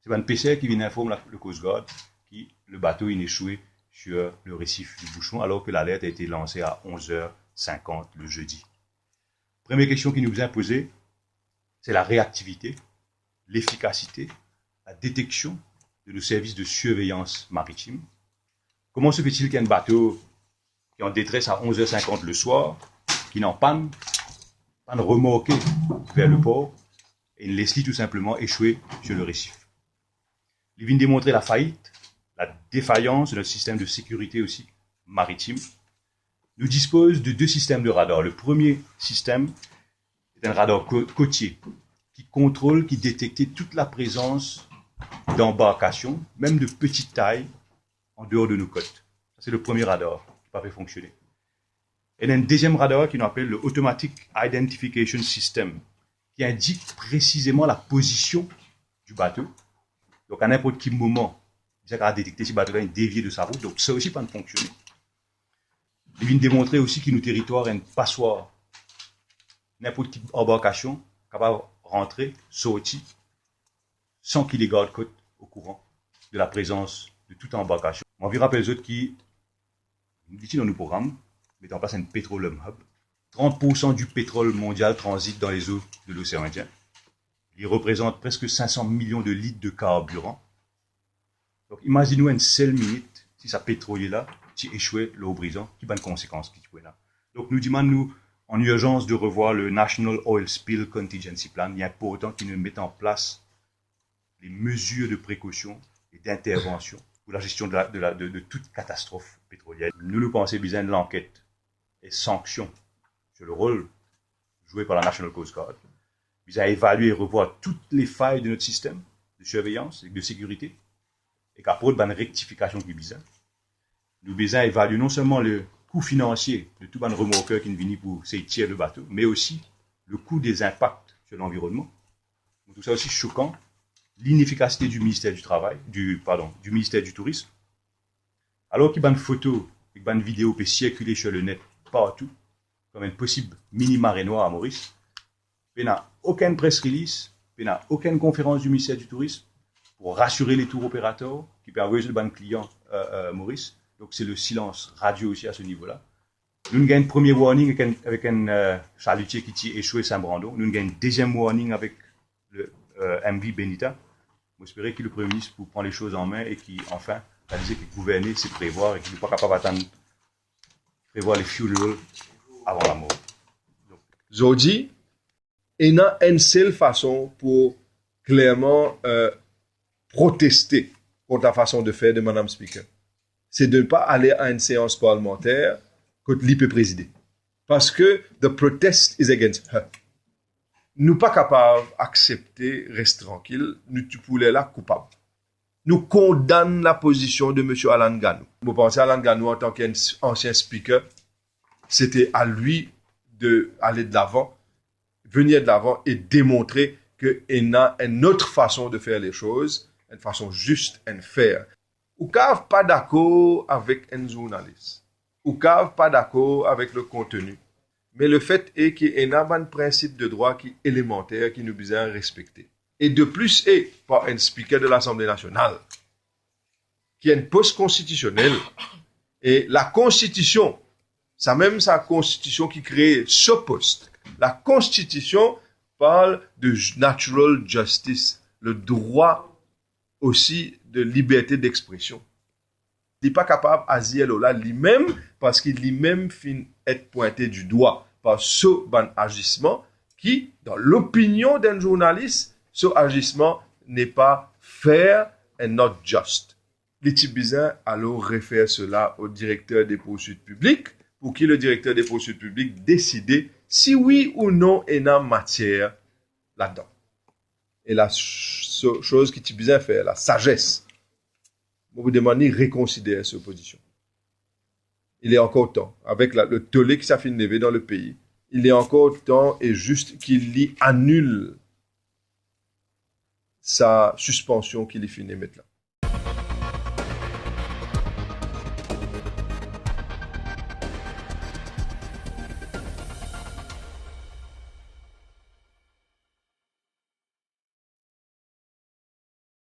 C'est un PC qui vient informer le Coast Guard que le bateau est échoué sur le récif du Bouchon alors que l'alerte a été lancée à 11h50 le jeudi. Première question qui nous est posée, c'est la réactivité, l'efficacité, la détection de nos services de surveillance maritime. Comment se fait-il qu'un bateau qui est en détresse à 11h50 le soir, qui n'en panne remorqué vers le port, et laisse-le tout simplement échouer sur le récif? Il vient démontrer la faillite, la défaillance de notre système de sécurité aussi maritime. Nous disposons de deux systèmes de radar. Le premier système est un radar côtier qui contrôle, qui détecte toute la présence d'embarcations, même de petite taille, en dehors de nos côtes. Ça, c'est le premier radar qui paraît fonctionner. Et il y a un deuxième radar qui nous appelle le Automatic Identification System, qui indique précisément la position du bateau. Donc, à n'importe quel moment, il va détecter si le bateau est dévié de sa route. Donc, ça aussi peut fonctionner. Il vient démontrer aussi que nos territoires ont une passoire. N'importe quelle embarcation capable de rentrer, sortir, sans qu'il les garde côte au courant de la présence de toute embarcation. On va rappeler les autres qui, nous dit dans nos programmes, mettent en place un Petroleum Hub. 30% du pétrole mondial transite dans les eaux de l'océan Indien. Il représente presque 500 millions de litres de carburant. Donc, imaginez-nous une seule minute, si ça pétrolier là, si échouait l'eau brisant, qui va de conséquences qui est là. Donc, nous demandons, nous, en urgence, de revoir le National Oil Spill Contingency Plan. Il est important qu'ils nous mettent en place les mesures de précaution et d'intervention pour la gestion de toute catastrophe pétrolière. Nous pensons bien de l'enquête et sanctions sur le rôle joué par la National Coast Guard. Ils ont évalué et revoir toutes les failles de notre système de surveillance et de sécurité et qu'après une rectification qui est bizarre. Nous avons évalué non seulement le coût financier de tout le remorqueur qui vient pour tirer le bateau, mais aussi le coût des impacts sur l'environnement. Tout ça aussi choquant. L'inefficacité du ministère du Travail, du ministère du Tourisme. Alors qu'il y a une photo et une vidéo peut circuler sur le net partout, comme une possible mini-marée noire à Maurice, il n'y a aucune press release, il n'y a aucune conférence du ministère du Tourisme pour rassurer les tours opérateurs qui peuvent envoyer le bon client Maurice. Donc c'est le silence radio aussi à ce niveau-là. Nous avons un premier warning avec un chalutier qui a échoué Saint-Brandon. Nous avons un deuxième warning avec le MV Benita. J'espère que le Premier ministre pour prendre les choses en main et qui, enfin, réaliser que gouverner, c'est prévoir et qu'il n'est pas capable d'attendre prévoir les funerals avant la mort. Zodi, il y a une seule façon pour clairement protester contre la façon de faire de Madame Speaker. C'est de ne pas aller à une séance parlementaire que l'IP peut présider. Parce que the protest is against her. Nous pas capables d'accepter, rester tranquille, nous pour là coupables. Nous condamnons la position de M. Alan Ganou. Vous pensez à Alan Ganou en tant qu'ancien speaker, c'était à lui d'aller de l'avant, venir de l'avant et démontrer qu'il y a une autre façon de faire les choses, une façon juste et fair. Ou cave pas d'accord avec un journaliste, ou cave pas d'accord avec le contenu. Mais le fait est qu'il y a un principe de droit qui est élémentaire, qui nous besoin respecter. Et de plus, et par un speaker de l'Assemblée nationale, qui a une poste constitutionnelle, et la Constitution, c'est même sa Constitution qui crée ce poste. La Constitution parle de natural justice, le droit aussi de liberté d'expression. Il n'est pas capable à dire là lui-même parce qu'il lui-même finit être pointé du doigt par ce bon agissement qui, dans l'opinion d'un journaliste, ce agissement n'est pas fair and not just. Les Tibizins alors réfèrent cela au directeur des poursuites publiques pour que le directeur des poursuites publiques décide si oui ou non il y a matière là-dedans. Et la chose que Tibizin fait, la sagesse, je vous demande de reconsidérer cette position. Il est encore temps, avec le tollé qui s'est levé dans le pays, il est encore temps et juste qu'il y annule sa suspension qu'il est fini maintenant.